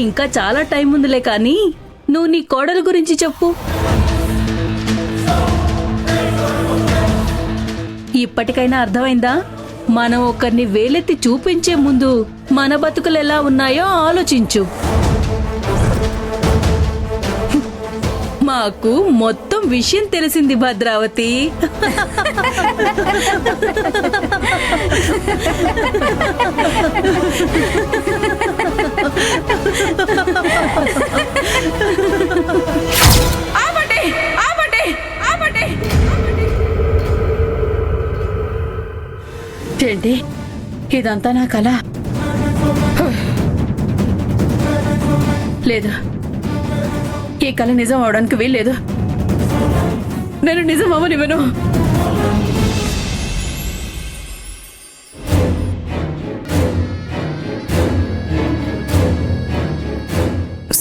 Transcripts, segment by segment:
ఇంకా చాలా టైం ఉందిలే కానీ నువ్వు నీ కోడల గురించి చెప్పు. ఇప్పటికైనా అర్థమైందా? మనం ఒకరిని వేలెత్తి చూపించే ముందు మన బతుకులు ఎలా ఉన్నాయో ఆలోచించు. మాకు మొత్తం విషయం తెలిసింది భద్రావతి. ఏంటి ఇదంతా నా కళ? లేదు, ఈ కళ నిజం అవడానికి వీల్లేదు. నేను నిజం అవ్వనివ్వను.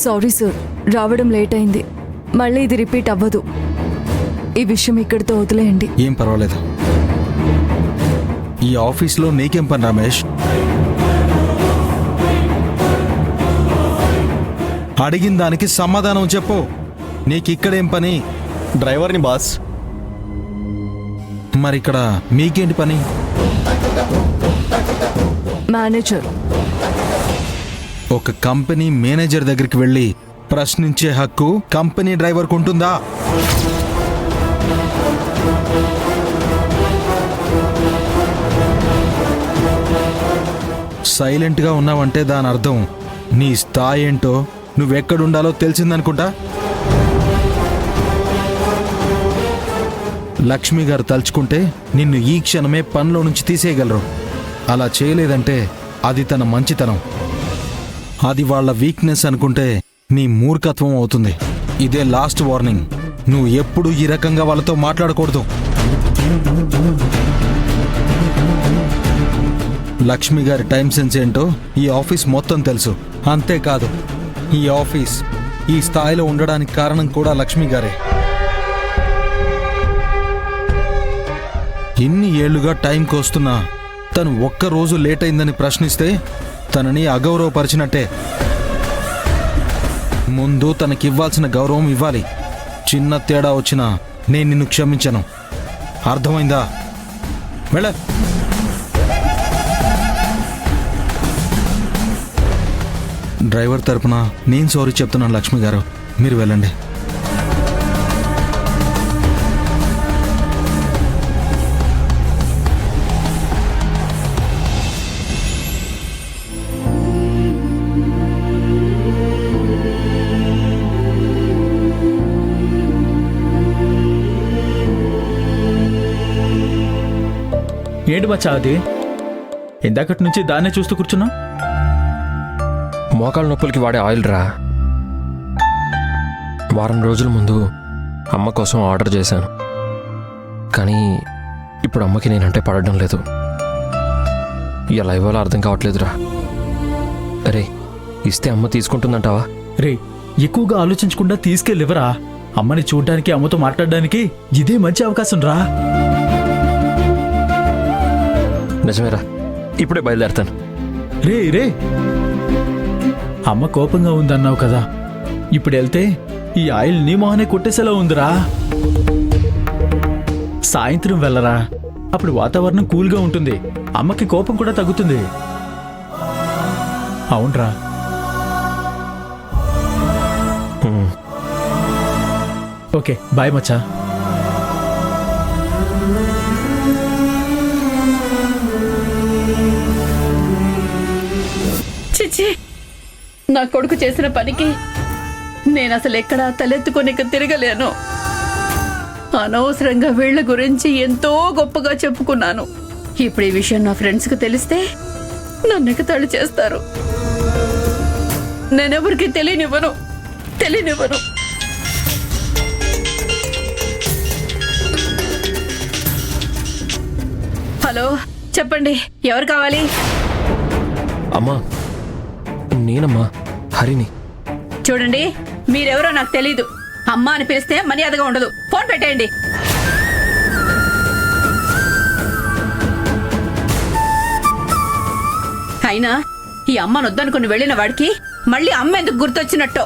సారీ సార్, రావడం లేట్ అయింది. మళ్ళీ ఇది రిపీట్ అవ్వదు. ఈ విషయం ఇక్కడితో వదిలేయండి. ఏం పర్వాలేదు. ఈ ఆఫీస్లో నీకేం పని రమేష్? అడిగిన దానికి సమాధానం చెప్పు. నీకిక్కడేం పని? డ్రైవర్ని బాస్. మరిక్కడ మీకేంటి పని? మేనేజర్. ఒక కంపెనీ మేనేజర్ దగ్గరికి వెళ్ళి ప్రశ్నించే హక్కు కంపెనీ డ్రైవర్కు ఉంటుందా? సైలెంట్గా ఉన్నావంటే దాని అర్థం నీ స్థాయి ఏంటో, నువ్వెక్కడుండాలో తెలిసిందనుకుంటా. లక్ష్మి గారు తలుచుకుంటే నిన్ను ఈ క్షణమే పనిలో నుంచి తీసేయగలరు. అలా చేయలేదంటే అది తన మంచితనం. అది వాళ్ళ వీక్నెస్ అనుకుంటే నీ మూర్ఖత్వం అవుతుంది. ఇదే లాస్ట్ వార్నింగ్. నువ్వు ఎప్పుడూ ఈ రకంగా వాళ్ళతో మాట్లాడకూడదు. లక్ష్మి గారి టైం సెన్స్ ఏంటో ఈ ఆఫీస్ మొత్తం తెలుసు. అంతేకాదు, ఈ ఆఫీస్ ఈ స్థాయిలో ఉండడానికి కారణం కూడా లక్ష్మి గారే. ఇన్ని ఏళ్లుగా టైంకి వస్తున్నా తను ఒక్కరోజు లేట్ అయిందని ప్రశ్నిస్తే తనని అగౌరవపరిచినట్టే. ముందు తనకివ్వాల్సిన గౌరవం ఇవ్వాలి. చిన్న తేడా వచ్చినా నేను నిన్ను క్షమించను. అర్థమైందా? వెళ్ళ. డ్రైవర్ తరపున నేను సారీ చెప్తున్నాను లక్ష్మి గారు, మీరు వెళ్ళండి. ఏంటి మచ్చా అది? ఇందాకటి నుంచి దాన్నే చూస్తూ కూర్చున్నా. మోకాళ్ళ నొప్పులకి వాడే ఆయిల్ రా. వారం రోజుల ముందు అమ్మ కోసం ఆర్డర్ చేశాను, కానీ ఇప్పుడు అమ్మకి నేనంటే పడడం లేదు. ఇలా ఇవ్వాలో అర్థం కావట్లేదురా. అరే, ఇస్తే అమ్మ తీసుకుంటుందంటావా? రే, ఎక్కువగా ఆలోచించకుండా తీసుకెళ్ళివరా. అమ్మని చూడ్డానికి, అమ్మతో మాట్లాడడానికి ఇదే మంచి అవకాశం రా. నిజమేరా, ఇప్పుడే బయలుదేరతాను. రే రే, అమ్మ కోపంగా ఉందన్నావు కదా, ఇప్పుడు వెళ్తే ఈ ఆయిల్ నీ మొహనే కొట్టేసేలా ఉందిరా. సాయంత్రం వెళ్ళరా, అప్పుడు వాతావరణం కూల్గా ఉంటుంది, అమ్మకి కోపం కూడా తగ్గుతుంది. అవునరా. ఓకే, బాయ్ మచ్చా. చిచి, నా కొడుకు చేసిన పనికి నేను అసలు ఎక్కడా తలెత్తుకొని తిరగలేను. అనవసరంగా వీళ్ల గురించి ఎంతో గొప్పగా చెప్పుకున్నాను. ఇప్పుడు ఈ విషయం నా ఫ్రెండ్స్కి తెలిస్తే నన్ను ఎగతాళి చేస్తారు. నేనెవరికి తెలియనివ్వను. హలో, చెప్పండి, ఎవరు కావాలి? అమ్మా, నేనమ్మా, హరిని. చూడండి, మీరెవరో నాకు తెలీదు. అమ్మ అని పిలిస్తే మర్యాదగా ఉండదు. ఫోన్ పెట్టేయండి. అయినా ఈ అమ్మను వద్దనుకుని వెళ్ళిన వాడికి మళ్ళీ అమ్మ ఎందుకు గుర్తొచ్చినట్టు